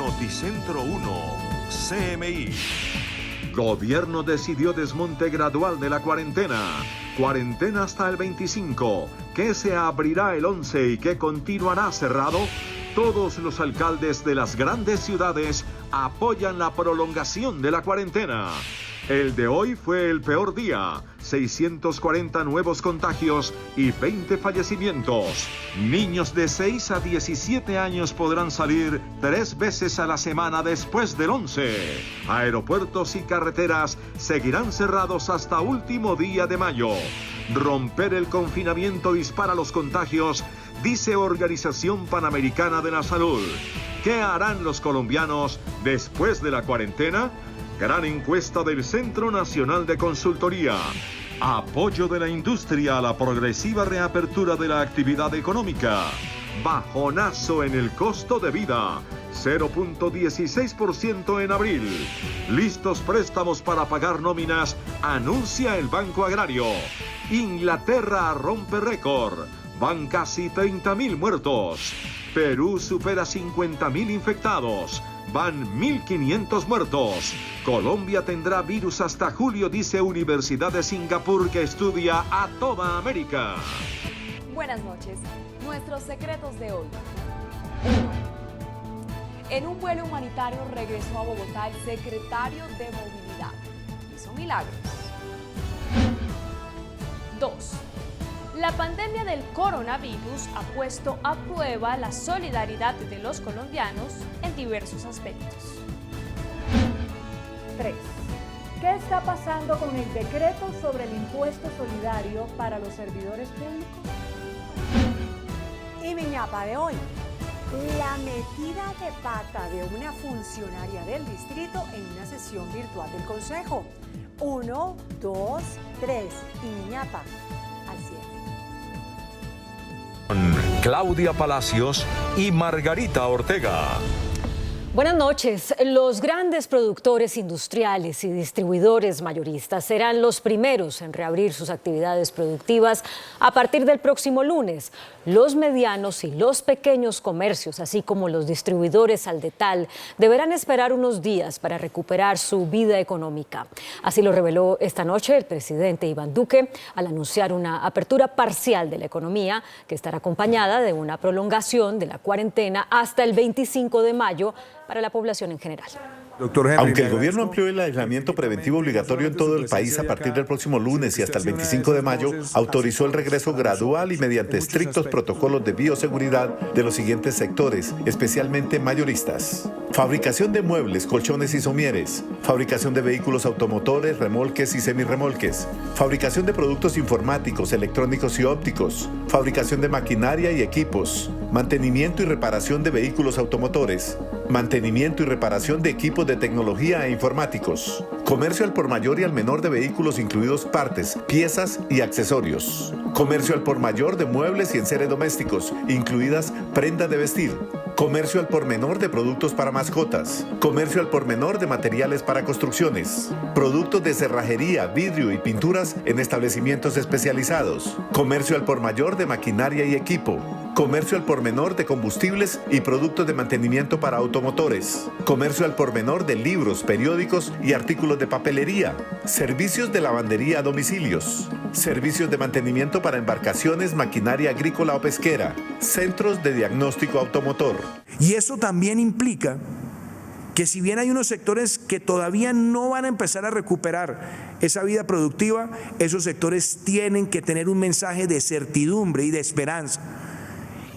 Noticentro 1, CMI. Gobierno decidió desmonte gradual de la cuarentena. Cuarentena hasta el 25. ¿Qué se abrirá el 11 y qué continuará cerrado? Todos los alcaldes de las grandes ciudades apoyan la prolongación de la cuarentena. El de hoy fue el peor día. 640 nuevos contagios y 20 fallecimientos. Niños de 6 a 17 años podrán salir 3 veces a la semana después del 11. Aeropuertos y carreteras seguirán cerrados hasta último día de mayo. Romper el confinamiento dispara los contagios, dice Organización Panamericana de la Salud. ¿Qué harán los colombianos después de la cuarentena? Gran encuesta del Centro Nacional de Consultoría. Apoyo de la industria a la progresiva reapertura de la actividad económica. Bajonazo en el costo de vida. 0.16% en abril. Listos préstamos para pagar nóminas, anuncia el Banco Agrario. Inglaterra rompe récord. Van casi 30.000 muertos. Perú supera 50.000 infectados. Van 1.500 muertos. Colombia tendrá virus hasta julio, dice Universidad de Singapur, que estudia a toda América. Buenas noches. Nuestros secretos de hoy. 1. En un vuelo humanitario regresó a Bogotá el secretario de Movilidad. Hizo milagros. 2. La pandemia del coronavirus ha puesto a prueba la solidaridad de los colombianos en diversos aspectos. 3. ¿Qué está pasando con el decreto sobre el impuesto solidario para los servidores públicos? Y mi ñapa de hoy, la metida de pata de una funcionaria del distrito en una sesión virtual del Consejo. 1, 2, 3 y mi ñapa al 100. Claudia Palacios y Margarita Ortega. Buenas noches. Los grandes productores industriales y distribuidores mayoristas serán los primeros en reabrir sus actividades productivas a partir del próximo lunes. Los medianos y los pequeños comercios, así como los distribuidores al detal, deberán esperar unos días para recuperar su vida económica. Así lo reveló esta noche el presidente Iván Duque al anunciar una apertura parcial de la economía que estará acompañada de una prolongación de la cuarentena hasta el 25 de mayo para la población en general. Aunque el gobierno amplió el aislamiento preventivo obligatorio en todo el país a partir del próximo lunes y hasta el 25 de mayo, autorizó el regreso gradual y mediante estrictos protocolos de bioseguridad de los siguientes sectores, especialmente mayoristas: fabricación de muebles, colchones y somieres, fabricación de vehículos automotores, remolques y semirremolques, fabricación de productos informáticos, electrónicos y ópticos, fabricación de maquinaria y equipos, mantenimiento y reparación de vehículos automotores, mantenimiento y reparación de equipos de tecnología e informáticos, comercio al por mayor y al menor de vehículos incluidos partes, piezas y accesorios, comercio al por mayor de muebles y enseres domésticos, incluidas prendas de vestir, comercio al por menor de productos para mascotas, comercio al por menor de materiales para construcciones, productos de cerrajería, vidrio y pinturas en establecimientos especializados, comercio al por mayor de maquinaria y equipo, comercio al por menor de combustibles y productos de mantenimiento para automotores, comercio al por menor de libros, periódicos y artículos de papelería, servicios de lavandería a domicilios, servicios de mantenimiento para embarcaciones, maquinaria agrícola o pesquera, centros de diagnóstico automotor. Y eso también implica que si bien hay unos sectores que todavía no van a empezar a recuperar esa vida productiva, esos sectores tienen que tener un mensaje de certidumbre y de esperanza.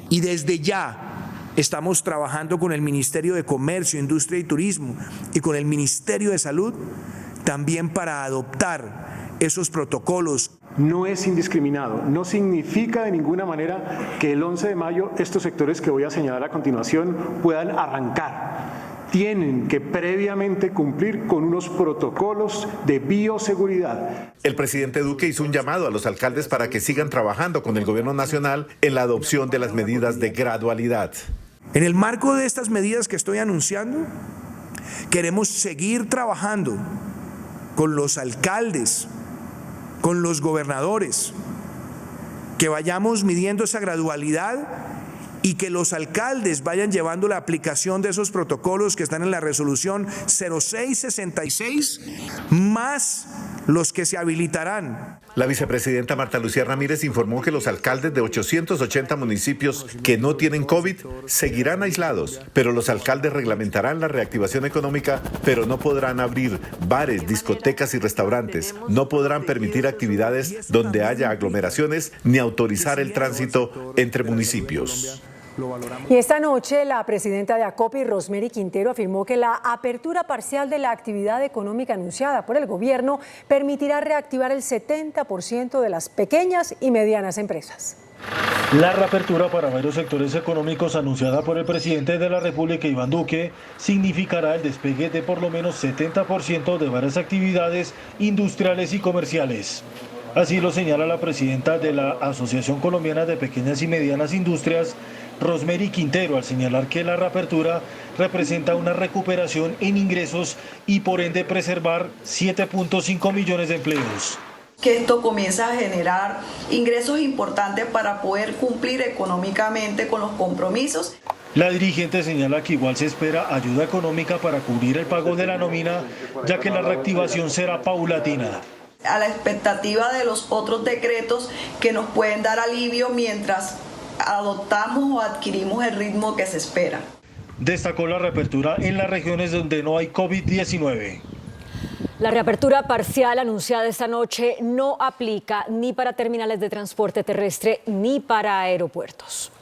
Y desde ya estamos trabajando con el Ministerio de Comercio, Industria y Turismo y con el Ministerio de Salud también para adoptar esos protocolos. No es indiscriminado, no significa de ninguna manera que el 11 de mayo estos sectores que voy a señalar a continuación puedan arrancar. Tienen que previamente cumplir con unos protocolos de bioseguridad. El presidente Duque hizo un llamado a los alcaldes para que sigan trabajando con el gobierno nacional en la adopción de las medidas de gradualidad. En el marco de estas medidas que estoy anunciando, queremos seguir trabajando con los alcaldes, con los gobernadores, que vayamos midiendo esa gradualidad y que los alcaldes vayan llevando la aplicación de esos protocolos que están en la resolución 0666, más los que se habilitarán. La vicepresidenta Marta Lucía Ramírez informó que los alcaldes de 880 municipios que no tienen COVID seguirán aislados, pero los alcaldes reglamentarán la reactivación económica, pero no podrán abrir bares, discotecas y restaurantes, no podrán permitir actividades donde haya aglomeraciones ni autorizar el tránsito entre municipios. Y esta noche la presidenta de ACOPI, Rosemary Quintero, afirmó que la apertura parcial de la actividad económica anunciada por el gobierno permitirá reactivar el 70% de las pequeñas y medianas empresas. La reapertura para varios sectores económicos anunciada por el presidente de la República, Iván Duque, significará el despegue de por lo menos 70% de varias actividades industriales y comerciales. Así lo señala la presidenta de la Asociación Colombiana de Pequeñas y Medianas Industrias, Rosemary Quintero, al señalar que la reapertura representa una recuperación en ingresos y por ende preservar 7.5 millones de empleos. Que esto comienza a generar ingresos importantes para poder cumplir económicamente con los compromisos. La dirigente señala que igual se espera ayuda económica para cubrir el pago de la nómina, ya que la reactivación será paulatina. A la expectativa de los otros decretos que nos pueden dar alivio mientras adoptamos o adquirimos el ritmo que se espera. Destacó la reapertura en las regiones donde no hay COVID-19. La reapertura parcial anunciada esta noche no aplica ni para terminales de transporte terrestre ni para aeropuertos.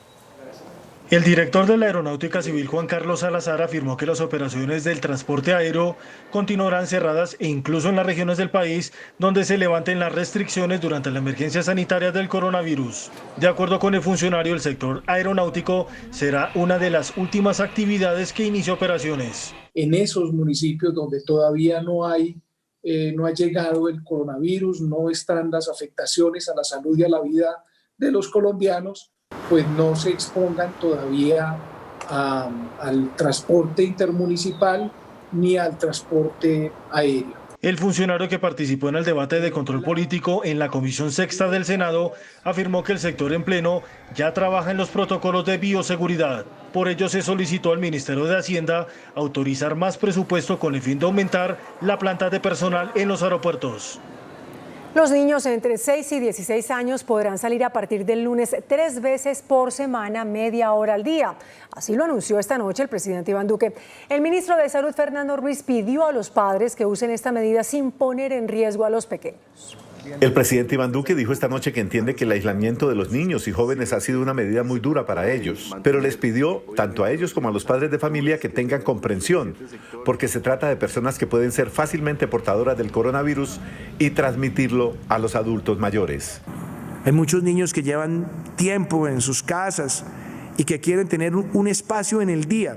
El director de la Aeronáutica Civil, Juan Carlos Salazar, afirmó que las operaciones del transporte aéreo continuarán cerradas e incluso en las regiones del país donde se levanten las restricciones durante la emergencia sanitaria del coronavirus. De acuerdo con el funcionario, el sector aeronáutico será una de las últimas actividades que inicie operaciones. En esos municipios donde todavía no ha llegado el coronavirus, no están las afectaciones a la salud y a la vida de los colombianos, pues no se expongan todavía al transporte intermunicipal ni al transporte aéreo. El funcionario que participó en el debate de control político en la Comisión Sexta del Senado afirmó que el sector en pleno ya trabaja en los protocolos de bioseguridad. Por ello se solicitó al Ministerio de Hacienda autorizar más presupuesto con el fin de aumentar la planta de personal en los aeropuertos. Los niños entre 6 y 16 años podrán salir a partir del lunes 3 veces por semana, media hora al día. Así lo anunció esta noche el presidente Iván Duque. El ministro de Salud, Fernando Ruiz, pidió a los padres que usen esta medida sin poner en riesgo a los pequeños. El presidente Iván Duque dijo esta noche que entiende que el aislamiento de los niños y jóvenes ha sido una medida muy dura para ellos, pero les pidió tanto a ellos como a los padres de familia que tengan comprensión, porque se trata de personas que pueden ser fácilmente portadoras del coronavirus y transmitirlo a los adultos mayores. Hay muchos niños que llevan tiempo en sus casas y que quieren tener un espacio en el día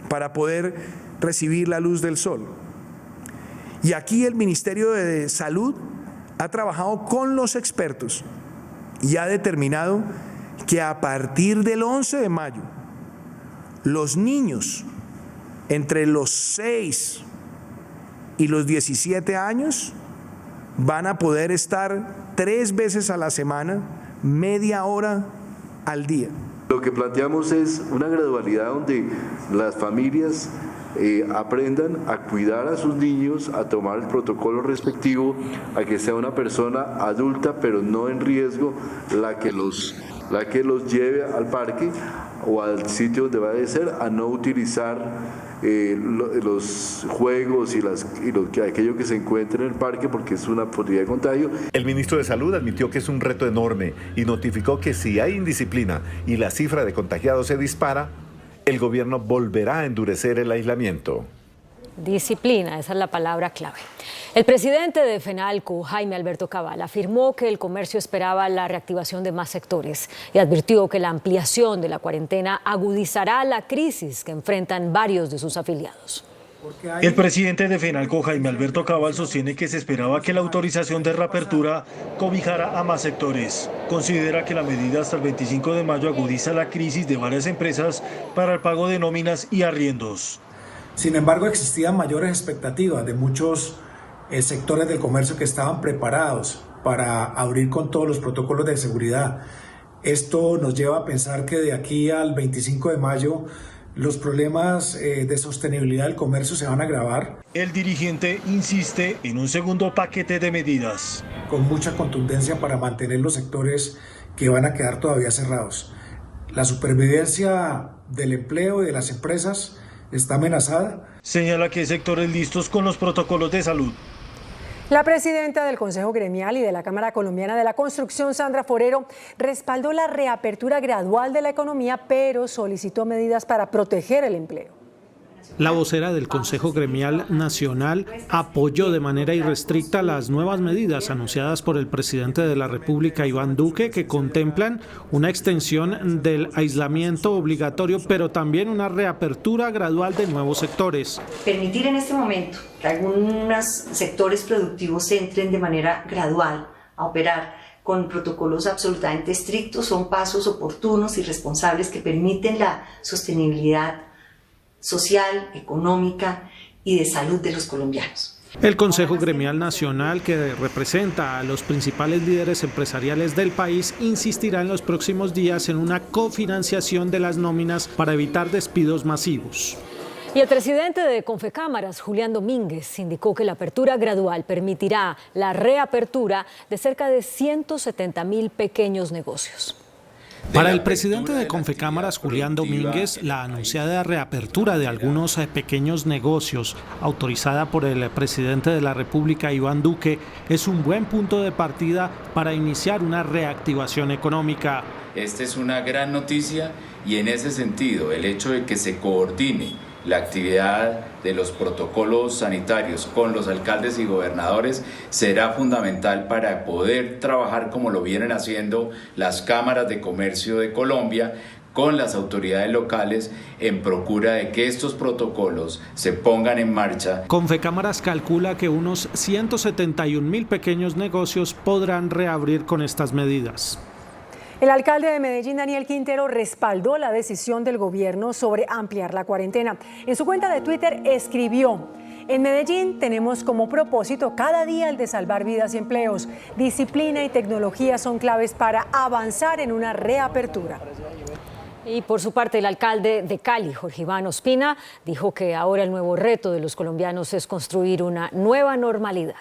para poder recibir la luz del sol. Y aquí el Ministerio de Salud ha trabajado con los expertos y ha determinado que a partir del 11 de mayo, los niños entre los 6 y los 17 años van a poder estar 3 veces a la semana, media hora al día. Lo que planteamos es una gradualidad donde las familias aprendan a cuidar a sus niños, a tomar el protocolo respectivo, a que sea una persona adulta pero no en riesgo la que los lleve al parque o al sitio donde va a ser, a no utilizar los juegos y aquello que se encuentre en el parque porque es una posibilidad de contagio. El ministro de Salud admitió que es un reto enorme y notificó que si hay indisciplina y la cifra de contagiados se dispara, el gobierno volverá a endurecer el aislamiento. Disciplina, esa es la palabra clave. El presidente de FENALCO, Jaime Alberto Cabal, afirmó que el comercio esperaba la reactivación de más sectores y advirtió que la ampliación de la cuarentena agudizará la crisis que enfrentan varios de sus afiliados. El presidente de FENALCO, Jaime Alberto Cabal, sostiene que se esperaba que la autorización de reapertura cobijara a más sectores. Considera que la medida hasta el 25 de mayo agudiza la crisis de varias empresas para el pago de nóminas y arriendos. Sin embargo, existían mayores expectativas de muchos sectores del comercio que estaban preparados para abrir con todos los protocolos de seguridad. Esto nos lleva a pensar que de aquí al 25 de mayo los problemas de sostenibilidad del comercio se van a agravar. El dirigente insiste en un segundo paquete de medidas. Con mucha contundencia para mantener los sectores que van a quedar todavía cerrados. La supervivencia del empleo y de las empresas está amenazada. Señala que hay sectores listos con los protocolos de salud. La presidenta del Consejo Gremial y de la Cámara Colombiana de la Construcción, Sandra Forero, respaldó la reapertura gradual de la economía, pero solicitó medidas para proteger el empleo. La vocera del Consejo Gremial Nacional apoyó de manera irrestricta las nuevas medidas anunciadas por el presidente de la República, Iván Duque, que contemplan una extensión del aislamiento obligatorio, pero también una reapertura gradual de nuevos sectores. Permitir en este momento que algunos sectores productivos entren de manera gradual a operar con protocolos absolutamente estrictos son pasos oportunos y responsables que permiten la sostenibilidad social, económica y de salud de los colombianos. El Consejo Gremial Nacional, que representa a los principales líderes empresariales del país, insistirá en los próximos días en una cofinanciación de las nóminas para evitar despidos masivos. Y el presidente de Confecámaras, Julián Domínguez, indicó que la apertura gradual permitirá la reapertura de cerca de 170.000 pequeños negocios. Para el presidente de Confecámaras, Julián Domínguez, la anunciada reapertura de algunos pequeños negocios, autorizada por el presidente de la República, Iván Duque, es un buen punto de partida para iniciar una reactivación económica. Esta es una gran noticia y en ese sentido el hecho de que se coordine la actividad de los protocolos sanitarios con los alcaldes y gobernadores será fundamental para poder trabajar como lo vienen haciendo las cámaras de comercio de Colombia con las autoridades locales en procura de que estos protocolos se pongan en marcha. Confecámaras calcula que unos 171.000 pequeños negocios podrán reabrir con estas medidas. El alcalde de Medellín, Daniel Quintero, respaldó la decisión del gobierno sobre ampliar la cuarentena. En su cuenta de Twitter escribió: en Medellín tenemos como propósito cada día el de salvar vidas y empleos. Disciplina y tecnología son claves para avanzar en una reapertura. Y por su parte, el alcalde de Cali, Jorge Iván Ospina, dijo que ahora el nuevo reto de los colombianos es construir una nueva normalidad.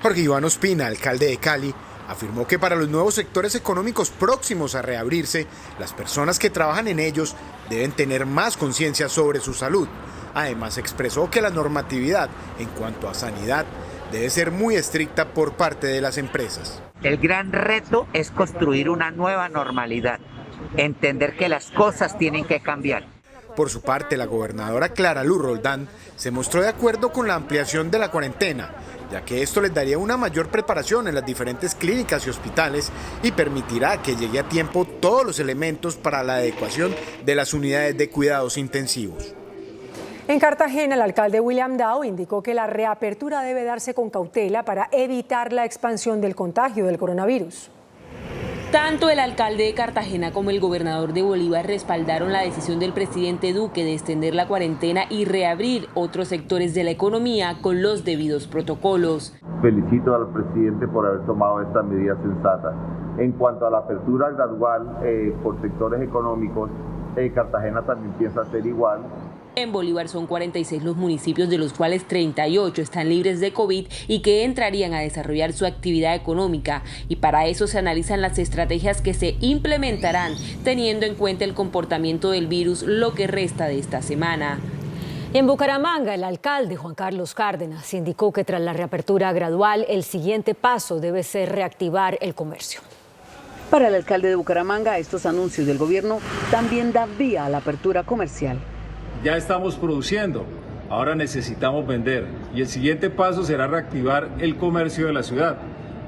Jorge Iván Ospina, alcalde de Cali, afirmó que para los nuevos sectores económicos próximos a reabrirse, las personas que trabajan en ellos deben tener más conciencia sobre su salud. Además, expresó que la normatividad en cuanto a sanidad debe ser muy estricta por parte de las empresas. El gran reto es construir una nueva normalidad, entender que las cosas tienen que cambiar. Por su parte, la gobernadora Clara Luz Roldán se mostró de acuerdo con la ampliación de la cuarentena, ya que esto les daría una mayor preparación en las diferentes clínicas y hospitales y permitirá que llegue a tiempo todos los elementos para la adecuación de las unidades de cuidados intensivos. En Cartagena, el alcalde William Dow indicó que la reapertura debe darse con cautela para evitar la expansión del contagio del coronavirus. Tanto el alcalde de Cartagena como el gobernador de Bolívar respaldaron la decisión del presidente Duque de extender la cuarentena y reabrir otros sectores de la economía con los debidos protocolos. Felicito al presidente por haber tomado esta medida sensata. En cuanto a la apertura gradual por sectores económicos, Cartagena también piensa hacer igual. En Bolívar son 46 los municipios, de los cuales 38 están libres de COVID y que entrarían a desarrollar su actividad económica. Y para eso se analizan las estrategias que se implementarán, teniendo en cuenta el comportamiento del virus lo que resta de esta semana. Y en Bucaramanga, el alcalde Juan Carlos Cárdenas indicó que tras la reapertura gradual, el siguiente paso debe ser reactivar el comercio. Para el alcalde de Bucaramanga, estos anuncios del gobierno también dan vía a la apertura comercial. Ya estamos produciendo, ahora necesitamos vender y el siguiente paso será reactivar el comercio de la ciudad.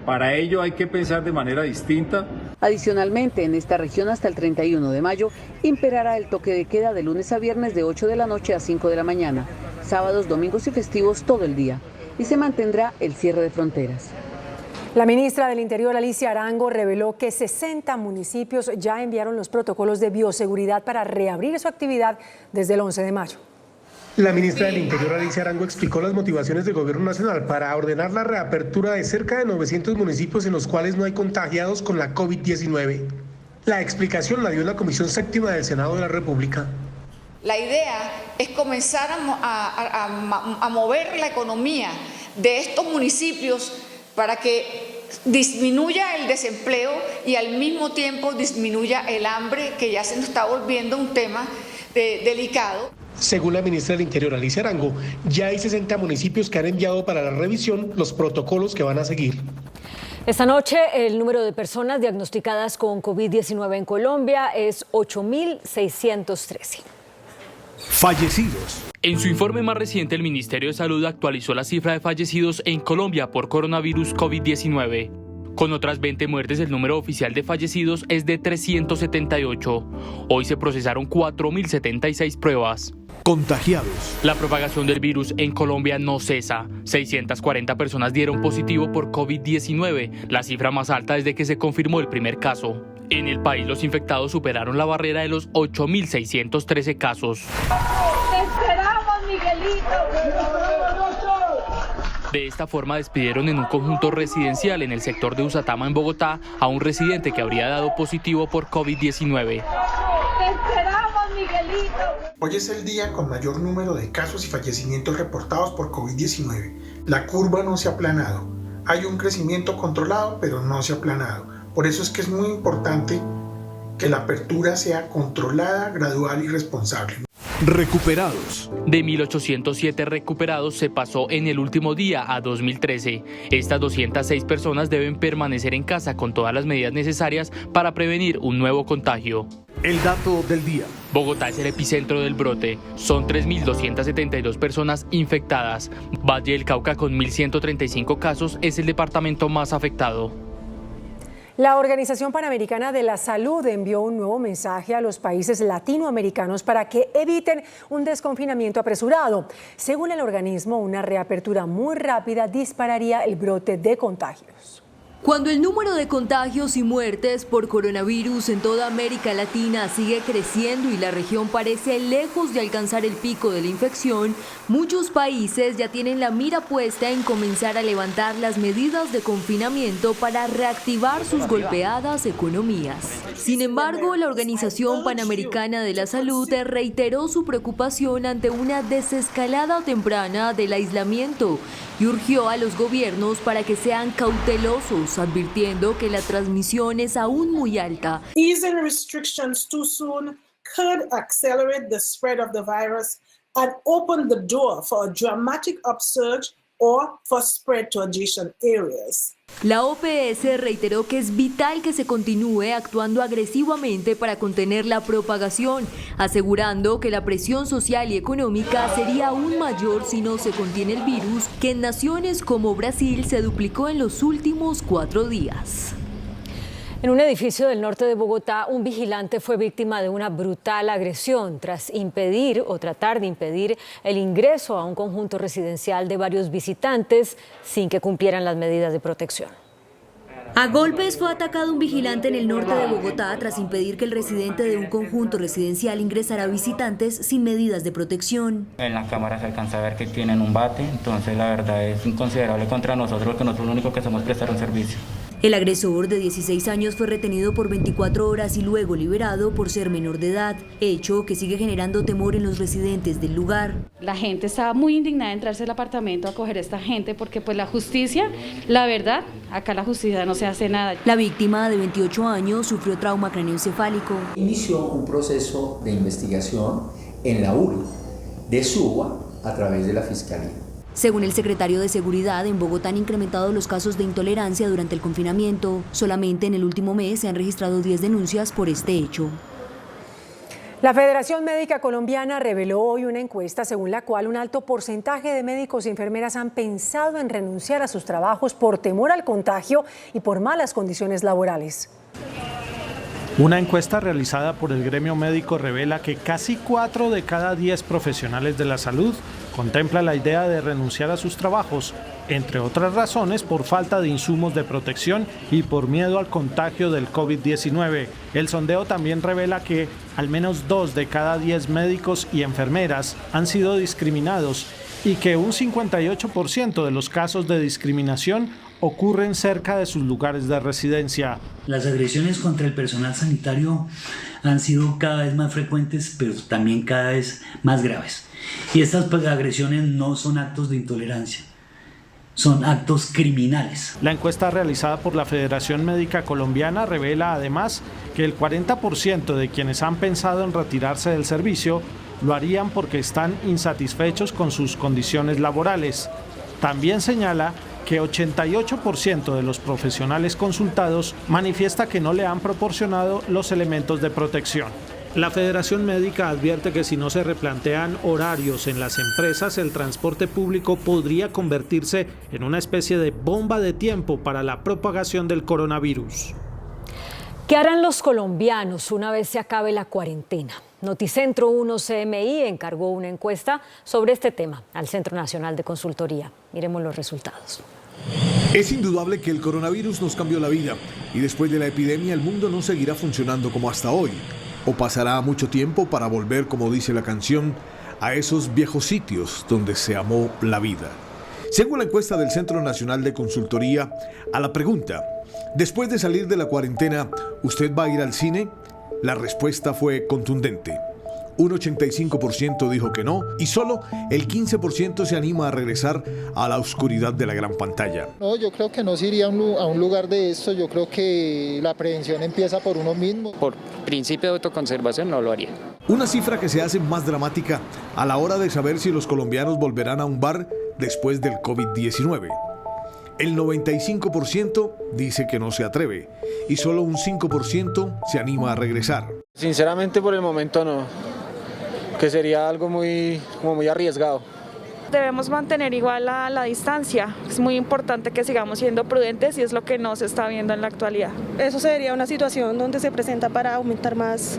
Para ello hay que pensar de manera distinta. Adicionalmente, en esta región hasta el 31 de mayo imperará el toque de queda de lunes a viernes de 8 de la noche a 5 de la mañana, sábados, domingos y festivos todo el día, y se mantendrá el cierre de fronteras. La ministra del Interior, Alicia Arango, reveló que 60 municipios ya enviaron los protocolos de bioseguridad para reabrir su actividad desde el 11 de mayo. La ministra del Interior, Alicia Arango, explicó las motivaciones del Gobierno Nacional para ordenar la reapertura de cerca de 900 municipios en los cuales no hay contagiados con la COVID-19. La explicación la dio la Comisión Séptima del Senado de la República. La idea es comenzar a mover la economía de estos municipios para que disminuya el desempleo y al mismo tiempo disminuya el hambre, que ya se nos está volviendo un tema delicado. Según la ministra del Interior, Alicia Arango, ya hay 60 municipios que han enviado para la revisión los protocolos que van a seguir. Esta noche el número de personas diagnosticadas con COVID-19 en Colombia es 8.613. Fallecidos. En su informe más reciente, el Ministerio de Salud actualizó la cifra de fallecidos en Colombia por coronavirus COVID-19. Con otras 20 muertes, el número oficial de fallecidos es de 378. Hoy se procesaron 4.076 pruebas. Contagiados. La propagación del virus en Colombia no cesa. 640 personas dieron positivo por COVID-19, la cifra más alta desde que se confirmó el primer caso. En el país, los infectados superaron la barrera de los 8.613 casos. ¡Te esperamos, Miguelito! De esta forma despidieron en un conjunto residencial en el sector de Usatama, en Bogotá, a un residente que habría dado positivo por COVID-19. ¡Te esperamos, Miguelito! Hoy es el día con mayor número de casos y fallecimientos reportados por COVID-19. La curva no se ha aplanado. Hay un crecimiento controlado, pero no se ha aplanado. Por eso es que es muy importante que la apertura sea controlada, gradual y responsable. Recuperados. De 1.807 recuperados se pasó en el último día a 2013. Estas 206 personas deben permanecer en casa con todas las medidas necesarias para prevenir un nuevo contagio. El dato del día. Bogotá es el epicentro del brote. Son 3.272 personas infectadas. Valle del Cauca, con 1.135 casos, es el departamento más afectado. La Organización Panamericana de la Salud envió un nuevo mensaje a los países latinoamericanos para que eviten un desconfinamiento apresurado. Según el organismo, una reapertura muy rápida dispararía el brote de contagios. Cuando el número de contagios y muertes por coronavirus en toda América Latina sigue creciendo y la región parece lejos de alcanzar el pico de la infección, muchos países ya tienen la mira puesta en comenzar a levantar las medidas de confinamiento para reactivar sus golpeadas economías. Sin embargo, la Organización Panamericana de la Salud reiteró su preocupación ante una desescalada temprana del aislamiento y urgió a los gobiernos para que sean cautelosos, advirtiendo que la transmisión es aún muy alta. Easing restrictions too soon could accelerate the spread of the virus and open the door for a dramatic upsurge or for spread to adjacent areas. La OPS reiteró que es vital que se continúe actuando agresivamente para contener la propagación, asegurando que la presión social y económica sería aún mayor si no se contiene el virus, que en naciones como Brasil se duplicó en los últimos 4 días. En un edificio del norte de Bogotá, un vigilante fue víctima de una brutal agresión tras impedir o tratar de impedir el ingreso a un conjunto residencial de varios visitantes sin que cumplieran las medidas de protección. A golpes fue atacado un vigilante en el norte de Bogotá tras impedir que el residente de un conjunto residencial ingresara a visitantes sin medidas de protección. En la cámara se alcanza a ver que tienen un bate, entonces la verdad es inconsiderable contra nosotros, porque nosotros lo único que hacemos es prestar un servicio. El agresor de 16 años fue retenido por 24 horas y luego liberado por ser menor de edad, hecho que sigue generando temor en los residentes del lugar. La gente estaba muy indignada de entrarse al apartamento a coger a esta gente porque pues la justicia, la verdad, acá la justicia no se hace nada. La víctima de 28 años sufrió trauma craneoencefálico. Inició un proceso de investigación en la URI de Suba a través de la Fiscalía. Según el secretario de Seguridad, en Bogotá han incrementado los casos de intolerancia durante el confinamiento. Solamente en el último mes se han registrado 10 denuncias por este hecho. La Federación Médica Colombiana reveló hoy una encuesta según la cual un alto porcentaje de médicos y enfermeras han pensado en renunciar a sus trabajos por temor al contagio y por malas condiciones laborales. Una encuesta realizada por el gremio médico revela que casi 4 de cada 10 profesionales de la salud contempla la idea de renunciar a sus trabajos entre otras razones por falta de insumos de protección y por miedo al contagio del COVID-19. El sondeo también revela que al menos 2 de cada 10 médicos y enfermeras han sido discriminados y que un 58% de los casos de discriminación ocurren cerca de sus lugares de residencia. Las agresiones contra el personal sanitario han sido cada vez más frecuentes, pero también cada vez más graves. Y estas agresiones no son actos de intolerancia, son actos criminales. La encuesta realizada por la Federación Médica Colombiana revela además que el 40% de quienes han pensado en retirarse del servicio lo harían porque están insatisfechos con sus condiciones laborales. También señala que 88% de los profesionales consultados manifiesta que no le han proporcionado los elementos de protección. La Federación Médica advierte que si no se replantean horarios en las empresas, el transporte público podría convertirse en una especie de bomba de tiempo para la propagación del coronavirus. ¿Qué harán los colombianos una vez se acabe la cuarentena? Noticentro 1 CMI encargó una encuesta sobre este tema al Centro Nacional de Consultoría. Miremos los resultados. Es indudable que el coronavirus nos cambió la vida y después de la epidemia el mundo no seguirá funcionando como hasta hoy. O pasará mucho tiempo para volver, como dice la canción, a esos viejos sitios donde se amó la vida. Según la encuesta del Centro Nacional de Consultoría, a la pregunta, después de salir de la cuarentena, ¿usted va a ir al cine? La respuesta fue contundente. Un 85% dijo que no y solo el 15% se anima a regresar a la oscuridad de la gran pantalla. No, yo creo que no se iría a un lugar de esto. Yo creo que la prevención empieza por uno mismo. Por principio de autoconservación no lo haría. Una cifra que se hace más dramática a la hora de saber si los colombianos volverán a un bar después del COVID-19. El 95% dice que no se atreve y solo un 5% se anima a regresar. Sinceramente por el momento no, que sería algo muy arriesgado. Debemos mantener igual la distancia. Es muy importante que sigamos siendo prudentes y es lo que no se está viendo en la actualidad. Eso sería una situación donde se presenta para aumentar más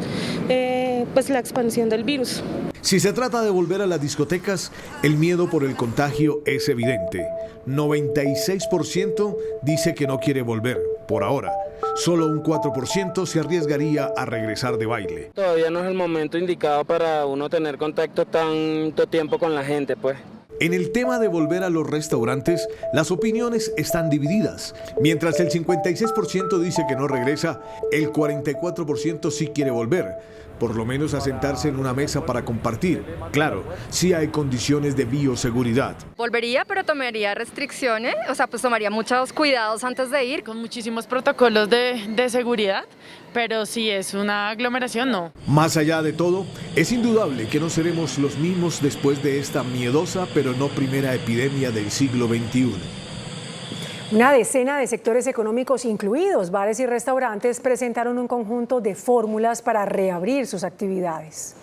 la expansión del virus. Si se trata de volver a las discotecas, el miedo por el contagio es evidente. 96% dice que no quiere volver, por ahora. Solo un 4% se arriesgaría a regresar de baile. Todavía no es el momento indicado para uno tener contacto tanto tiempo con la gente, pues. En el tema de volver a los restaurantes, las opiniones están divididas. Mientras el 56% dice que no regresa, el 44% sí quiere volver, por lo menos a sentarse en una mesa para compartir. Claro, sí hay condiciones de bioseguridad. Volvería, pero tomaría restricciones, tomaría muchos cuidados antes de ir. Con muchísimos protocolos de seguridad, pero si es una aglomeración, no. Más allá de todo, es indudable que no seremos los mismos después de esta miedosa, pero no primera epidemia del siglo XXI. Una decena de sectores económicos, incluidos bares y restaurantes, presentaron un conjunto de fórmulas para reabrir sus actividades.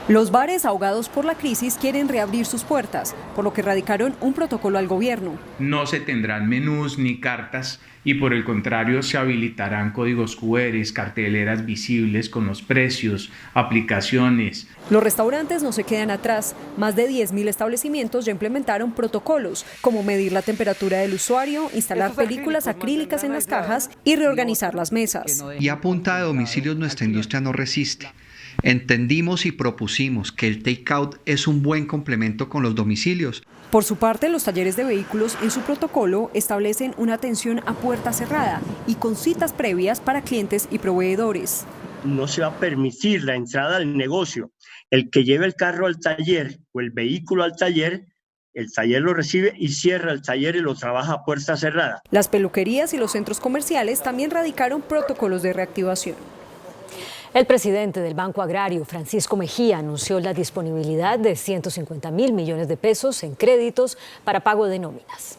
Los bares ahogados por la crisis quieren reabrir sus puertas, por lo que radicaron un protocolo al gobierno. No se tendrán menús ni cartas y por el contrario se habilitarán códigos QR, carteleras visibles con los precios, aplicaciones. Los restaurantes no se quedan atrás. Más de 10.000 establecimientos ya implementaron protocolos, como medir la temperatura del usuario, instalar películas acrílicas en las cajas y reorganizar las mesas. Y a punta de domicilios nuestra industria no resiste. Entendimos y propusimos que el take-out es un buen complemento con los domicilios. Por su parte, los talleres de vehículos en su protocolo establecen una atención a puerta cerrada y con citas previas para clientes y proveedores. No se va a permitir la entrada al negocio. El que lleve el carro al taller o el vehículo al taller, el taller lo recibe y cierra el taller y lo trabaja a puerta cerrada. Las peluquerías y los centros comerciales también radicaron protocolos de reactivación. El presidente del Banco Agrario, Francisco Mejía, anunció la disponibilidad de 150.000 millones de pesos en créditos para pago de nóminas.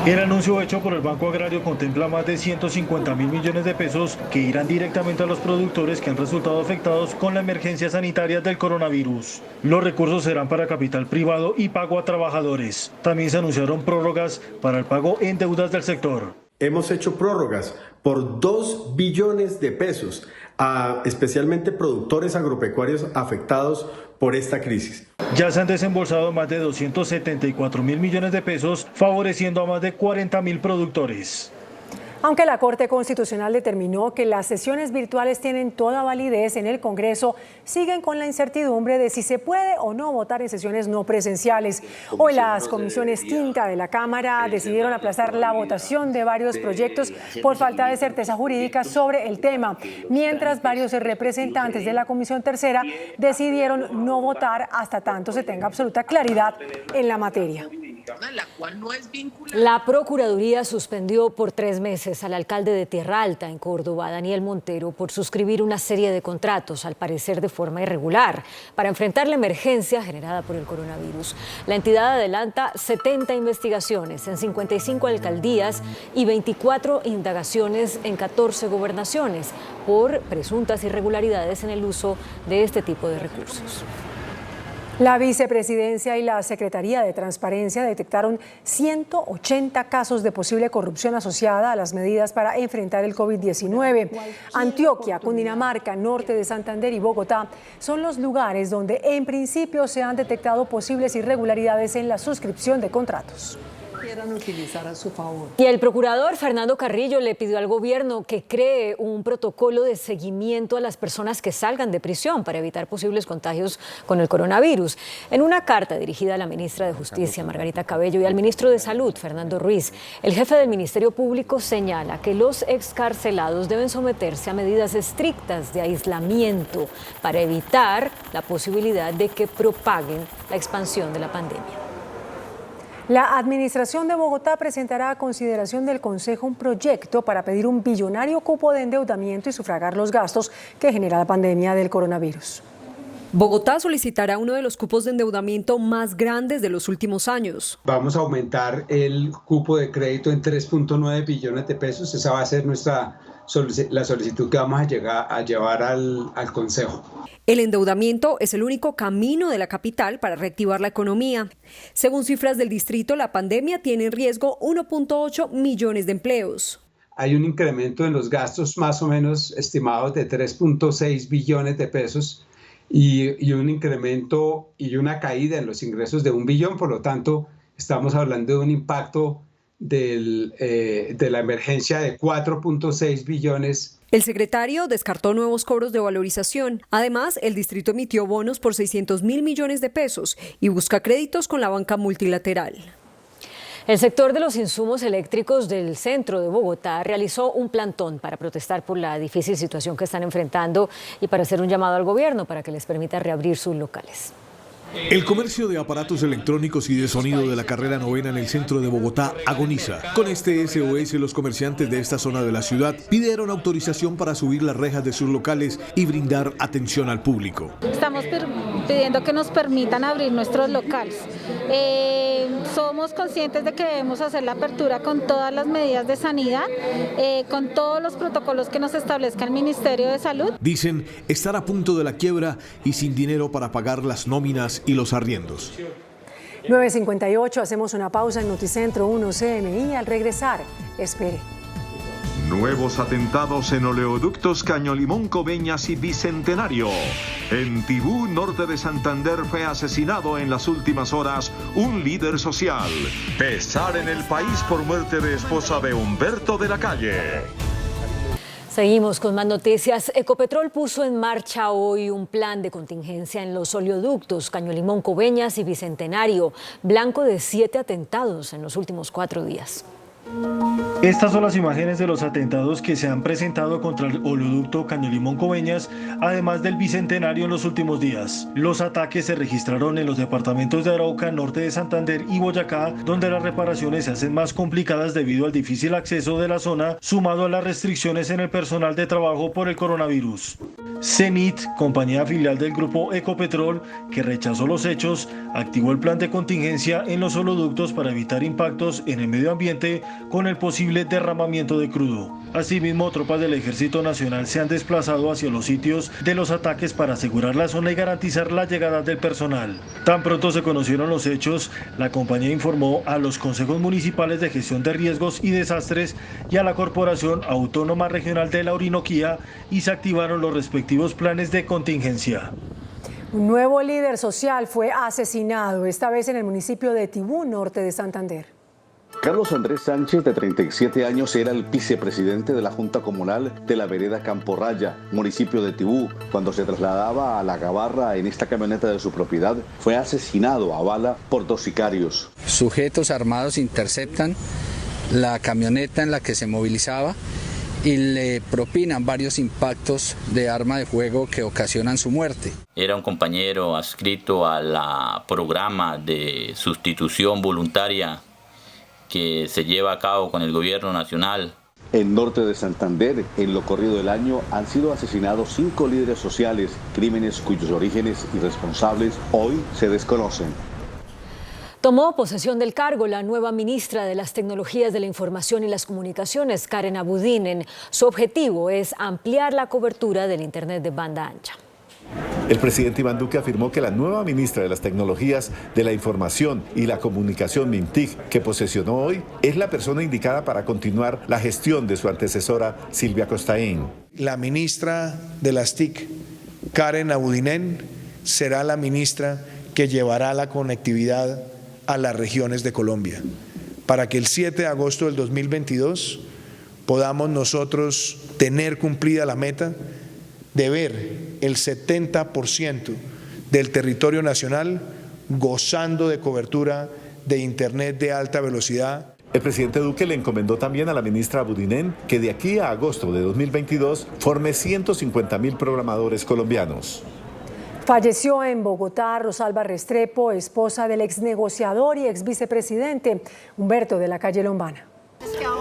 El anuncio hecho por el Banco Agrario contempla más de 150.000 millones de pesos que irán directamente a los productores que han resultado afectados con la emergencia sanitaria del coronavirus. Los recursos serán para capital privado y pago a trabajadores. También se anunciaron prórrogas para el pago en deudas del sector. Hemos hecho prórrogas por 2 billones de pesos a especialmente productores agropecuarios afectados por esta crisis. Ya se han desembolsado más de 274.000 millones de pesos, favoreciendo a más de 40.000 productores. Aunque la Corte Constitucional determinó que las sesiones virtuales tienen toda validez en el Congreso, siguen con la incertidumbre de si se puede o no votar en sesiones no presenciales. Hoy las comisiones quinta de la Cámara decidieron aplazar la votación de varios proyectos por falta de certeza jurídica sobre el tema, mientras varios representantes de la Comisión Tercera decidieron no votar hasta tanto se tenga absoluta claridad en la materia. La Procuraduría suspendió por 3 meses al alcalde de Tierra Alta, en Córdoba, Daniel Montero, por suscribir una serie de contratos, al parecer de forma irregular, para enfrentar la emergencia generada por el coronavirus. La entidad adelanta 70 investigaciones en 55 alcaldías y 24 indagaciones en 14 gobernaciones por presuntas irregularidades en el uso de este tipo de recursos. La Vicepresidencia y la Secretaría de Transparencia detectaron 180 casos de posible corrupción asociada a las medidas para enfrentar el COVID-19. Antioquia, Cundinamarca, Norte de Santander y Bogotá son los lugares donde en principio se han detectado posibles irregularidades en la suscripción de contratos. Utilizar a su favor. Y el procurador Fernando Carrillo le pidió al gobierno que cree un protocolo de seguimiento a las personas que salgan de prisión para evitar posibles contagios con el coronavirus. En una carta dirigida a la ministra de Justicia, Margarita Cabello, y al ministro de Salud, Fernando Ruiz, el jefe del Ministerio Público señala que los excarcelados deben someterse a medidas estrictas de aislamiento para evitar la posibilidad de que propaguen la expansión de la pandemia. La Administración de Bogotá presentará a consideración del Consejo un proyecto para pedir un billonario cupo de endeudamiento y sufragar los gastos que genera la pandemia del coronavirus. Bogotá solicitará uno de los cupos de endeudamiento más grandes de los últimos años. Vamos a aumentar el cupo de crédito en 3.9 billones de pesos. Esa va a ser la solicitud que vamos a llevar al Consejo. El endeudamiento es el único camino de la capital para reactivar la economía. Según cifras del distrito, la pandemia tiene en riesgo 1.8 millones de empleos. Hay un incremento en los gastos más o menos estimados de 3.6 billones de pesos y un incremento y una caída en los ingresos de 1 billón. Por lo tanto, estamos hablando de un impacto de la emergencia de 4.6 billones. El secretario descartó nuevos cobros de valorización. Además, el distrito emitió bonos por 600.000 millones de pesos y busca créditos con la banca multilateral. El sector de los insumos eléctricos del centro de Bogotá realizó un plantón para protestar por la difícil situación que están enfrentando y para hacer un llamado al gobierno para que les permita reabrir sus locales. El comercio de aparatos electrónicos y de sonido de la carrera novena en el centro de Bogotá agoniza. Con este SOS, los comerciantes de esta zona de la ciudad pidieron autorización para subir las rejas de sus locales y brindar atención al público. Estamos pidiendo que nos permitan abrir nuestros locales. Somos conscientes de que debemos hacer la apertura con todas las medidas de sanidad, con todos los protocolos que nos establezca el Ministerio de Salud. Dicen estar a punto de la quiebra y sin dinero para pagar las nóminas y los arriendos. 9:58, hacemos una pausa en Noticentro 1 CNI. Al regresar, espere. Nuevos atentados en oleoductos Caño-Limón, Coveñas y Bicentenario. En Tibú, norte de Santander, fue asesinado en las últimas horas un líder social. Pesar en el país por muerte de esposa de Humberto de la Calle. Seguimos con más noticias. Ecopetrol puso en marcha hoy un plan de contingencia en los oleoductos Caño-Limón, Coveñas y Bicentenario, blanco de 7 atentados en los últimos 4 días. Estas son las imágenes de los atentados que se han presentado contra el oleoducto Caño-Limón Coveñas, además del Bicentenario en los últimos días. Los ataques se registraron en los departamentos de Arauca, norte de Santander y Boyacá, donde las reparaciones se hacen más complicadas debido al difícil acceso de la zona, sumado a las restricciones en el personal de trabajo por el coronavirus. Cenit, compañía filial del grupo Ecopetrol, que rechazó los hechos, activó el plan de contingencia en los oleoductos para evitar impactos en el medio ambiente con el posible derramamiento de crudo. Asimismo, tropas del Ejército Nacional se han desplazado hacia los sitios de los ataques para asegurar la zona y garantizar la llegada del personal. Tan pronto se conocieron los hechos, la compañía informó a los consejos municipales de gestión de riesgos y desastres y a la Corporación Autónoma Regional de la Orinoquía y se activaron los respectivos planes de contingencia. Un nuevo líder social fue asesinado, esta vez en el municipio de Tibú, norte de Santander. Carlos Andrés Sánchez, de 37 años, era el vicepresidente de la Junta Comunal de la vereda Camporraya, municipio de Tibú. Cuando se trasladaba a La Gabarra en esta camioneta de su propiedad, fue asesinado a bala por 2 sicarios. Sujetos armados interceptan la camioneta en la que se movilizaba y le propinan varios impactos de arma de fuego que ocasionan su muerte. Era un compañero adscrito al programa de sustitución voluntaria que se lleva a cabo con el gobierno nacional. En norte de Santander, en lo corrido del año, han sido asesinados 5 líderes sociales, crímenes cuyos orígenes y responsables hoy se desconocen. Tomó posesión del cargo la nueva ministra de las Tecnologías de la Información y las Comunicaciones, Karen Abudinen. Su objetivo es ampliar la cobertura del Internet de banda ancha. El presidente Iván Duque afirmó que la nueva ministra de las Tecnologías de la Información y la Comunicación, MINTIC, que posesionó hoy, es la persona indicada para continuar la gestión de su antecesora, Silvia Costaín. La ministra de las TIC, Karen Abudinen, será la ministra que llevará la conectividad a las regiones de Colombia, para que el 7 de agosto del 2022 podamos nosotros tener cumplida la meta de ver el 70% del territorio nacional gozando de cobertura de Internet de alta velocidad. El presidente Duque le encomendó también a la ministra Abudinen que de aquí a agosto de 2022 forme 150.000 programadores colombianos. Falleció en Bogotá Rosalba Restrepo, esposa del exnegociador y exvicepresidente Humberto de la Calle Lombana.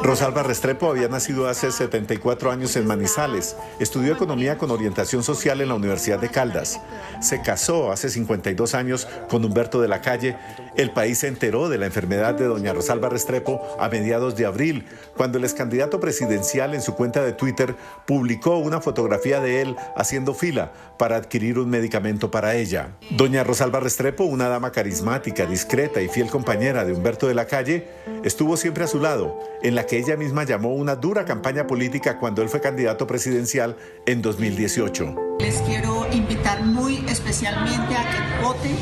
Rosalba Restrepo había nacido hace 74 años en Manizales. Estudió economía con orientación social en la Universidad de Caldas. Se casó hace 52 años con Humberto de la Calle. El país se enteró de la enfermedad de doña Rosalba Restrepo a mediados de abril, cuando el excandidato presidencial en su cuenta de Twitter publicó una fotografía de él haciendo fila para adquirir un medicamento para ella. Doña Rosalba Restrepo, una dama carismática, discreta y fiel compañera de Humberto de la Calle, estuvo siempre a su lado, en la que ella misma llamó una dura campaña política cuando él fue candidato presidencial en 2018. Les quiero invitar muy especialmente a que voten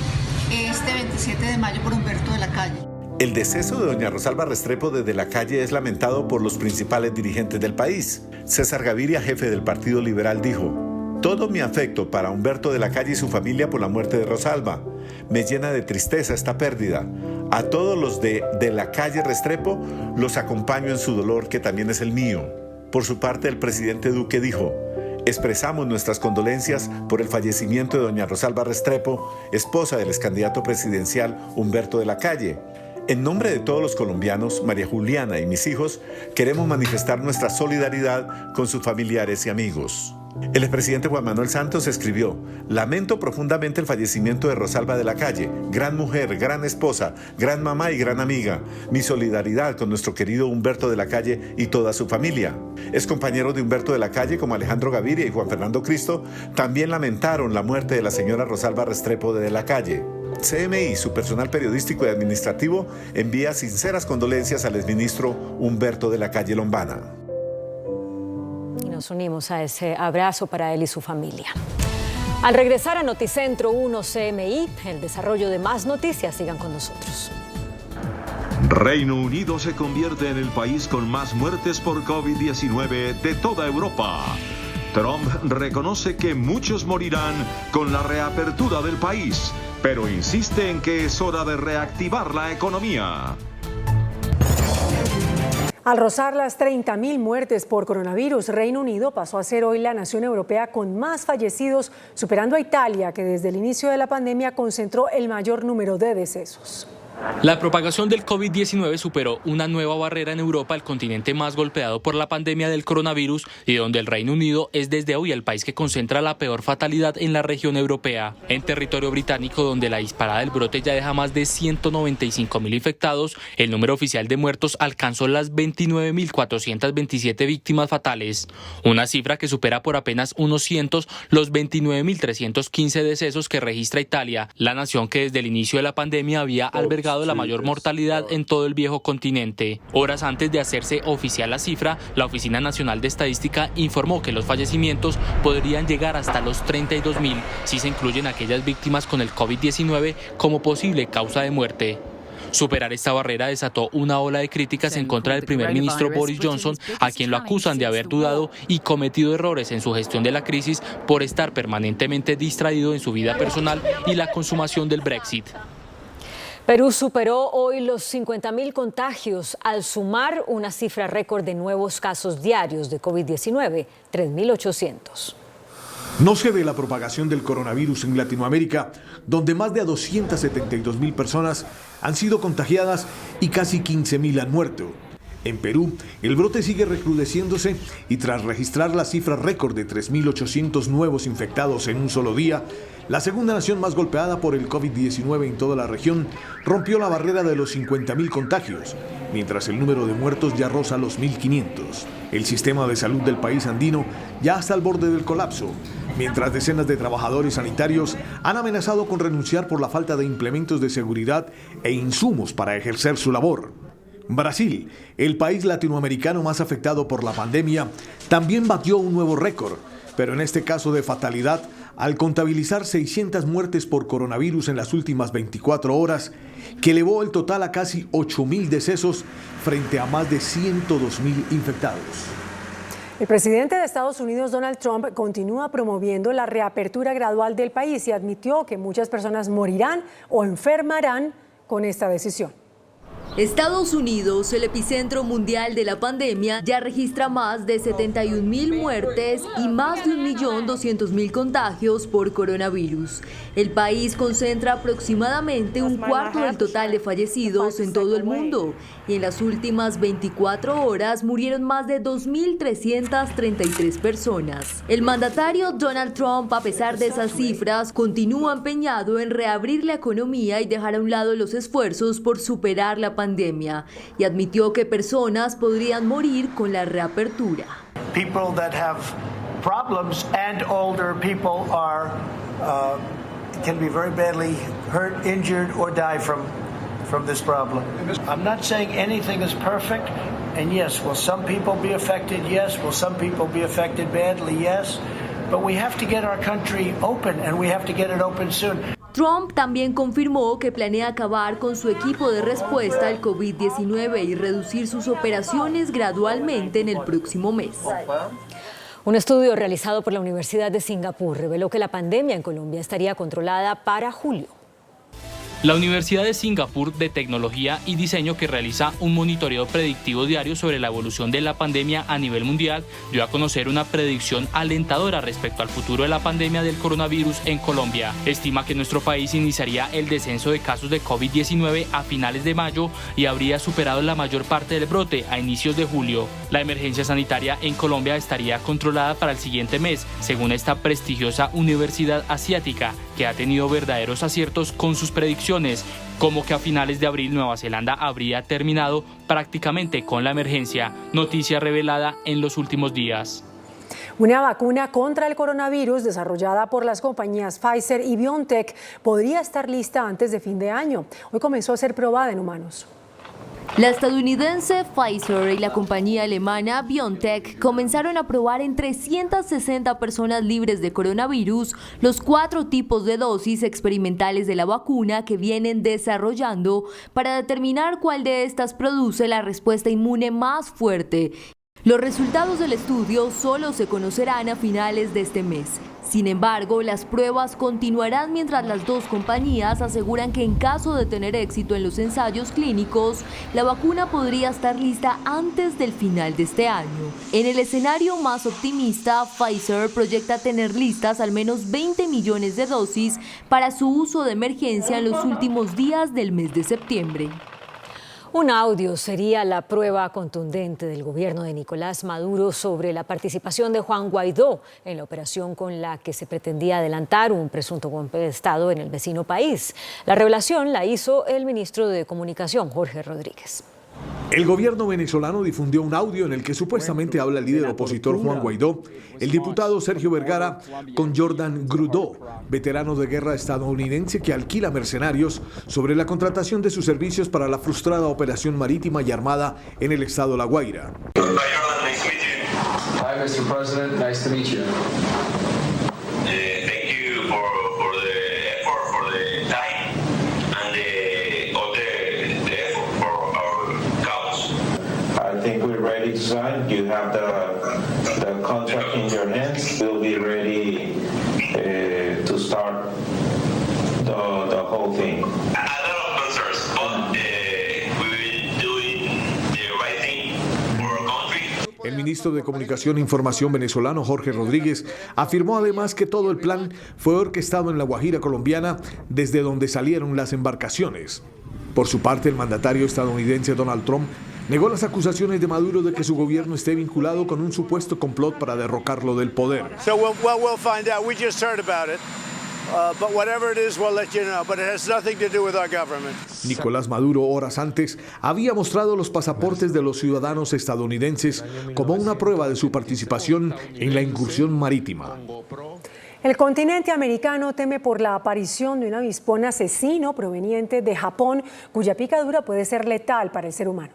este 27 de mayo por Humberto de la Calle. El deceso de doña Rosalba Restrepo de la Calle es lamentado por los principales dirigentes del país. César Gaviria, jefe del Partido Liberal, dijo: todo mi afecto para Humberto de la Calle y su familia por la muerte de Rosalba. Me llena de tristeza esta pérdida. A todos los de la Calle Restrepo los acompaño en su dolor, que también es el mío. Por su parte, el presidente Duque dijo: expresamos nuestras condolencias por el fallecimiento de doña Rosalba Restrepo, esposa del excandidato presidencial Humberto de la Calle. En nombre de todos los colombianos, María Juliana y mis hijos, queremos manifestar nuestra solidaridad con sus familiares y amigos. El expresidente Juan Manuel Santos escribió: lamento profundamente el fallecimiento de Rosalba de la Calle, gran mujer, gran esposa, gran mamá y gran amiga. Mi solidaridad con nuestro querido Humberto de la Calle y toda su familia. Excompañeros de Humberto de la Calle como Alejandro Gaviria y Juan Fernando Cristo también lamentaron la muerte de la señora Rosalba Restrepo de la Calle. CMI, su personal periodístico y administrativo, envía sinceras condolencias al exministro Humberto de la Calle Lombana. Y nos unimos a ese abrazo para él y su familia. Al regresar a Noticentro 1 CMI, el desarrollo de más noticias, sigan con nosotros. Reino Unido se convierte en el país con más muertes por COVID-19 de toda Europa. Trump reconoce que muchos morirán con la reapertura del país, pero insiste en que es hora de reactivar la economía. Al rozar las 30.000 muertes por coronavirus, Reino Unido pasó a ser hoy la nación europea con más fallecidos, superando a Italia, que desde el inicio de la pandemia concentró el mayor número de decesos. La propagación del COVID-19 superó una nueva barrera en Europa, el continente más golpeado por la pandemia del coronavirus y donde el Reino Unido es desde hoy el país que concentra la peor fatalidad en la región europea. En territorio británico, donde la disparada del brote ya deja más de 195.000 infectados, el número oficial de muertos alcanzó las 29.427 víctimas fatales, una cifra que supera por apenas unos cientos los 29.315 decesos que registra Italia, la nación que desde el inicio de la pandemia había albergado la mayor mortalidad en todo el viejo continente. Horas antes de hacerse oficial la cifra, la Oficina Nacional de Estadística informó que los fallecimientos podrían llegar hasta los 32.000 si se incluyen aquellas víctimas con el COVID-19 como posible causa de muerte. Superar esta barrera desató una ola de críticas en contra del primer ministro Boris Johnson, a quien lo acusan de haber dudado y cometido errores en su gestión de la crisis por estar permanentemente distraído en su vida personal y la consumación del Brexit. Perú superó hoy los 50.000 contagios al sumar una cifra récord de nuevos casos diarios de COVID-19, 3.800. No se ve la propagación del coronavirus en Latinoamérica, donde más de 272.000 personas han sido contagiadas y casi 15.000 han muerto. En Perú, el brote sigue recrudeciéndose y tras registrar la cifra récord de 3.800 nuevos infectados en un solo día, la segunda nación más golpeada por el COVID-19 en toda la región rompió la barrera de los 50.000 contagios, mientras el número de muertos ya roza los 1.500. El sistema de salud del país andino ya está al borde del colapso, mientras decenas de trabajadores sanitarios han amenazado con renunciar por la falta de implementos de seguridad e insumos para ejercer su labor. Brasil, el país latinoamericano más afectado por la pandemia, también batió un nuevo récord, pero en este caso de fatalidad, al contabilizar 600 muertes por coronavirus en las últimas 24 horas, que elevó el total a casi 8.000 decesos frente a más de 102.000 infectados. El presidente de Estados Unidos, Donald Trump, continúa promoviendo la reapertura gradual del país y admitió que muchas personas morirán o enfermarán con esta decisión. Estados Unidos, el epicentro mundial de la pandemia, ya registra más de 71.000 muertes y más de 1.200.000 contagios por coronavirus. El país concentra aproximadamente un cuarto del total de fallecidos en todo el mundo y en las últimas 24 horas murieron más de 2.333 personas. El mandatario Donald Trump, a pesar de esas cifras, continúa empeñado en reabrir la economía y dejar a un lado los esfuerzos por superar la pandemia y admitió que personas podrían morir con la reapertura. People that have problems and older people are can be very badly hurt, injured or die from this problem. I'm not saying anything is perfect, and yes, will some people be affected? Yes. Will some people be affected badly? Yes. But we have to get our country open and we have to get it open soon. Trump también confirmó que planea acabar con su equipo de respuesta al COVID-19 y reducir sus operaciones gradualmente en el próximo mes. Un estudio realizado por la Universidad de Singapur reveló que la pandemia en Colombia estaría controlada para julio. La Universidad de Singapur de Tecnología y Diseño, que realiza un monitoreo predictivo diario sobre la evolución de la pandemia a nivel mundial, dio a conocer una predicción alentadora respecto al futuro de la pandemia del coronavirus en Colombia. Estima que nuestro país iniciaría el descenso de casos de COVID-19 a finales de mayo y habría superado la mayor parte del brote a inicios de julio. La emergencia sanitaria en Colombia estaría controlada para el siguiente mes, según esta prestigiosa universidad asiática, que ha tenido verdaderos aciertos con sus predicciones, como que a finales de abril Nueva Zelanda habría terminado prácticamente con la emergencia, noticia revelada en los últimos días. Una vacuna contra el coronavirus desarrollada por las compañías Pfizer y BioNTech podría estar lista antes de fin de año. Hoy comenzó a ser probada en humanos. La estadounidense Pfizer y la compañía alemana BioNTech comenzaron a probar en 360 personas libres de coronavirus los 4 tipos de dosis experimentales de la vacuna que vienen desarrollando para determinar cuál de estas produce la respuesta inmune más fuerte. Los resultados del estudio solo se conocerán a finales de este mes. Sin embargo, las pruebas continuarán mientras las dos compañías aseguran que en caso de tener éxito en los ensayos clínicos, la vacuna podría estar lista antes del final de este año. En el escenario más optimista, Pfizer proyecta tener listas al menos 20 millones de dosis para su uso de emergencia en los últimos días del mes de septiembre. Un audio sería la prueba contundente del gobierno de Nicolás Maduro sobre la participación de Juan Guaidó en la operación con la que se pretendía adelantar un presunto golpe de Estado en el vecino país. La revelación la hizo el ministro de Comunicación, Jorge Rodríguez. El gobierno venezolano difundió un audio en el que supuestamente habla el líder opositor Juan Guaidó, el diputado Sergio Vergara con Jordan Grudó, veterano de guerra estadounidense que alquila mercenarios, sobre la contratación de sus servicios para la frustrada operación marítima y armada en el estado La Guaira. Hi, Mr. President. Nice to meet you. Thank you for the effort, for the time, and the effort for our cause. I think we're ready to sign. You have the contract in your hands. We'll be ready to start the whole thing. El ministro de Comunicación e Información venezolano, Jorge Rodríguez, afirmó además que todo el plan fue orquestado en la Guajira colombiana, desde donde salieron las embarcaciones. Por su parte, el mandatario estadounidense Donald Trump negó las acusaciones de Maduro de que su gobierno esté vinculado con un supuesto complot para derrocarlo del poder. We'll find out. We just heard about it. But whatever it is, we'll let you know. But it has nothing to do with our government. Nicolás Maduro, horas antes, había mostrado los pasaportes de los ciudadanos estadounidenses como una prueba de su participación en la incursión marítima. El continente americano teme por la aparición de un avispón asesino proveniente de Japón, cuya picadura puede ser letal para el ser humano.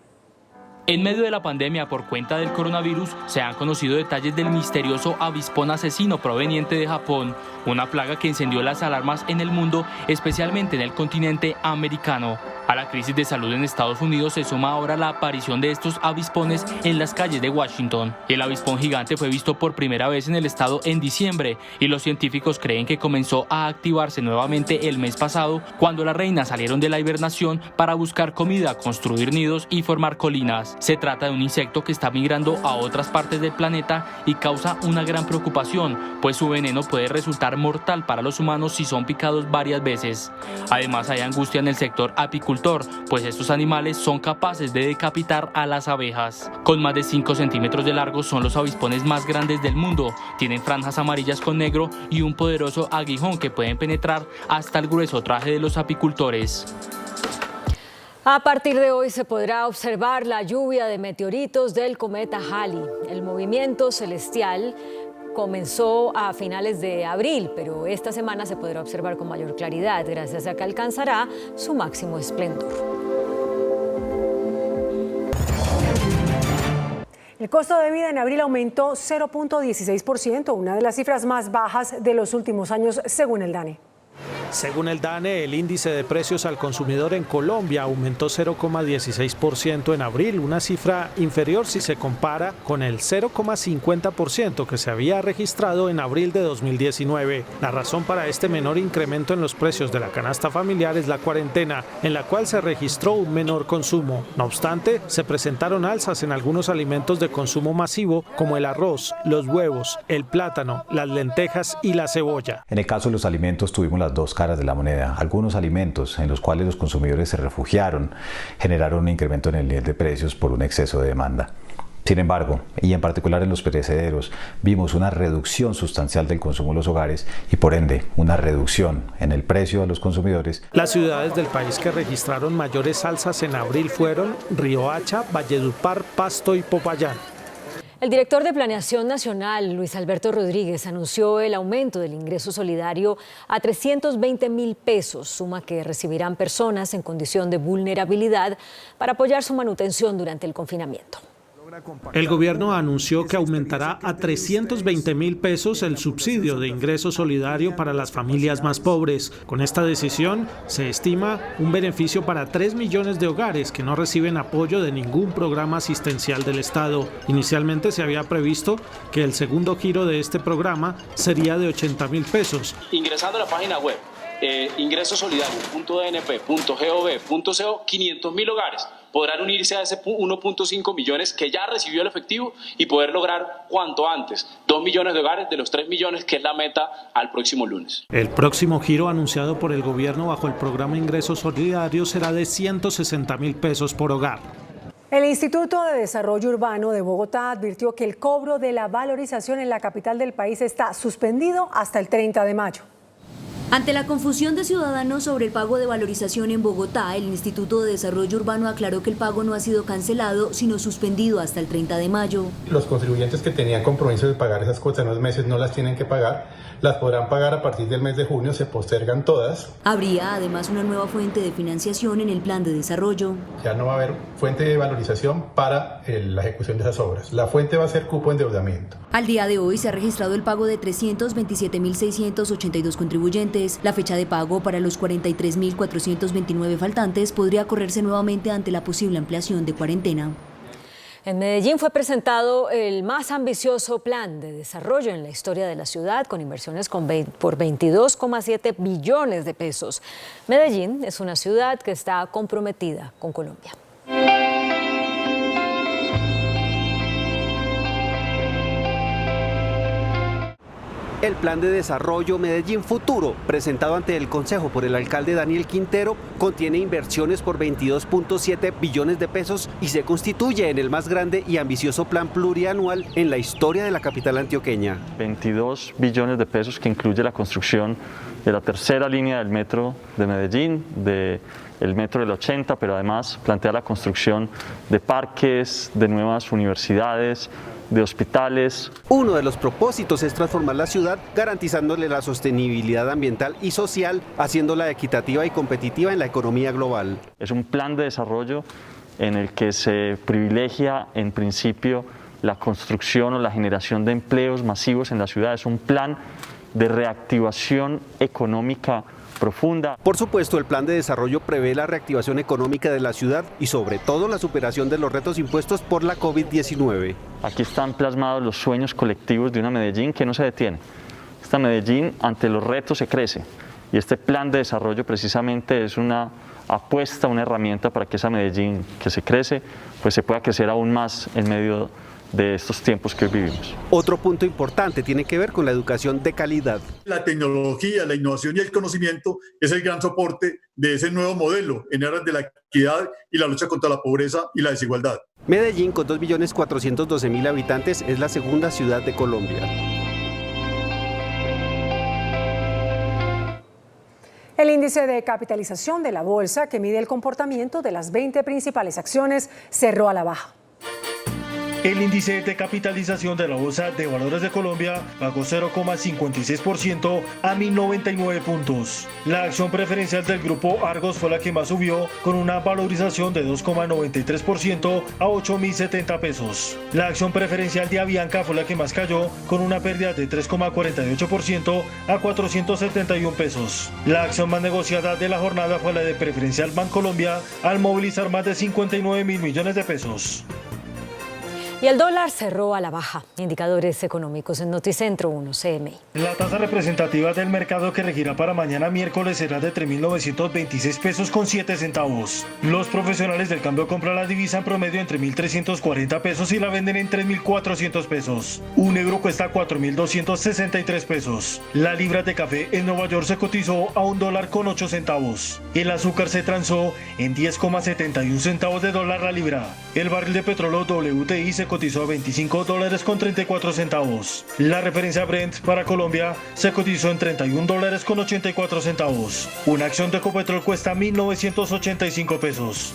En medio de la pandemia por cuenta del coronavirus, se han conocido detalles del misterioso avispón asesino proveniente de Japón, una plaga que encendió las alarmas en el mundo, especialmente en el continente americano. A la crisis de salud en Estados Unidos se suma ahora la aparición de estos avispones en las calles de Washington. El avispón gigante fue visto por primera vez en el estado en diciembre y los científicos creen que comenzó a activarse nuevamente el mes pasado, cuando las reinas salieron de la hibernación para buscar comida, construir nidos y formar colinas. Se trata de un insecto que está migrando a otras partes del planeta y causa una gran preocupación, pues su veneno puede resultar mortal para los humanos si son picados varias veces. Además, hay angustia en el sector apicultor, pues estos animales son capaces de decapitar a las abejas. Con más de 5 centímetros de largo, son los avispones más grandes del mundo. Tienen franjas amarillas con negro y un poderoso aguijón que pueden penetrar hasta el grueso traje de los apicultores. A partir de hoy se podrá observar la lluvia de meteoritos del cometa Halley. El movimiento celestial comenzó a finales de abril, pero esta semana se podrá observar con mayor claridad, gracias a que alcanzará su máximo esplendor. El costo de vida en abril aumentó 0.16%, una de las cifras más bajas de los últimos años, según el DANE. Según el DANE, el índice de precios al consumidor en Colombia aumentó 0,16% en abril, una cifra inferior si se compara con el 0,50% que se había registrado en abril de 2019. La razón para este menor incremento en los precios de la canasta familiar es la cuarentena, en la cual se registró un menor consumo. No obstante, se presentaron alzas en algunos alimentos de consumo masivo, como el arroz, los huevos, el plátano, las lentejas y la cebolla. En el caso de los alimentos tuvimos las dos caras de la moneda. Algunos alimentos en los cuales los consumidores se refugiaron generaron un incremento en el nivel de precios por un exceso de demanda. Sin embargo, y en particular en los perecederos, vimos una reducción sustancial del consumo en los hogares y por ende una reducción en el precio a los consumidores. Las ciudades del país que registraron mayores alzas en abril fueron Riohacha, Valledupar, Pasto y Popayán. El director de Planeación Nacional, Luis Alberto Rodríguez, anunció el aumento del ingreso solidario a 320.000 pesos, suma que recibirán personas en condición de vulnerabilidad para apoyar su manutención durante el confinamiento. El gobierno anunció que aumentará a 320.000 pesos el subsidio de ingreso solidario para las familias más pobres. Con esta decisión se estima un beneficio para 3 millones de hogares que no reciben apoyo de ningún programa asistencial del Estado. Inicialmente se había previsto que el segundo giro de este programa sería de 80.000 pesos. Ingresando a la página web ingresosolidario.dnp.gov.co, 500.000 hogares podrán unirse a ese 1.5 millones que ya recibió el efectivo y poder lograr cuanto antes 2 millones de hogares de los 3 millones que es la meta al próximo lunes. El próximo giro anunciado por el gobierno bajo el programa Ingresos Solidarios será de 160.000 pesos por hogar. El Instituto de Desarrollo Urbano de Bogotá advirtió que el cobro de la valorización en la capital del país está suspendido hasta el 30 de mayo. Ante la confusión de ciudadanos sobre el pago de valorización en Bogotá, el Instituto de Desarrollo Urbano aclaró que el pago no ha sido cancelado, sino suspendido hasta el 30 de mayo. Los contribuyentes que tenían compromiso de pagar esas cuotas en los meses no las tienen que pagar, las podrán pagar a partir del mes de junio, se postergan todas. Habría además una nueva fuente de financiación en el plan de desarrollo. Ya no va a haber fuente de valorización para la ejecución de esas obras. La fuente va a ser cupo endeudamiento. Al día de hoy se ha registrado el pago de 327.682 contribuyentes. La fecha de pago para los 43.429 faltantes podría correrse nuevamente ante la posible ampliación de cuarentena. En Medellín fue presentado el más ambicioso plan de desarrollo en la historia de la ciudad, con inversiones por 22,7 billones de pesos. Medellín es una ciudad que está comprometida con Colombia. El Plan de Desarrollo Medellín Futuro, presentado ante el Consejo por el alcalde Daniel Quintero, contiene inversiones por 22,7 billones de pesos y se constituye en el más grande y ambicioso plan plurianual en la historia de la capital antioqueña. 22 billones de pesos que incluye la construcción de la tercera línea del metro de Medellín, del metro del 80, pero además plantea la construcción de parques, de nuevas universidades, de hospitales. Uno de los propósitos es transformar la ciudad garantizándole la sostenibilidad ambiental y social, haciéndola equitativa y competitiva en la economía global. Es un plan de desarrollo en el que se privilegia en principio la construcción o la generación de empleos masivos en la ciudad. Es un plan de reactivación económica profunda. Por supuesto, el plan de desarrollo prevé la reactivación económica de la ciudad y sobre todo la superación de los retos impuestos por la COVID-19. Aquí están plasmados los sueños colectivos de una Medellín que no se detiene. Esta Medellín ante los retos se crece y este plan de desarrollo precisamente es una apuesta, una herramienta para que esa Medellín que se crece pues se pueda crecer aún más en medio de estos tiempos que hoy vivimos. Otro punto importante tiene que ver con la educación de calidad. La tecnología, la innovación y el conocimiento es el gran soporte de ese nuevo modelo en aras de la equidad y la lucha contra la pobreza y la desigualdad. Medellín, con 2.412.000 habitantes, es la segunda ciudad de Colombia. El índice de capitalización de la bolsa, que mide el comportamiento de las 20 principales acciones, cerró a la baja. El índice de capitalización de la Bolsa de Valores de Colombia bajó 0,56% a 1.099 puntos. La acción preferencial del grupo Argos fue la que más subió, con una valorización de 2,93% a 8.070 pesos. La acción preferencial de Avianca fue la que más cayó, con una pérdida de 3,48% a 471 pesos. La acción más negociada de la jornada fue la de Preferencial Bancolombia, al movilizar más de 59.000 millones de pesos. Y el dólar cerró a la baja. Indicadores económicos en Noticentro 1 CMI. La tasa representativa del mercado que regirá para mañana miércoles será de 3.926 pesos con 7 centavos. Los profesionales del cambio compran la divisa en promedio entre 1.340 pesos y la venden en 3.400 pesos. Un euro cuesta 4.263 pesos. La libra de café en Nueva York se cotizó a $1.08 centavos. El azúcar se transó en 10,71 centavos de dólar la libra. El barril de petróleo WTI se cotizó a $25.34 centavos. La referencia Brent para Colombia se cotizó en $31.84 centavos. Una acción de Ecopetrol cuesta 1.985 pesos.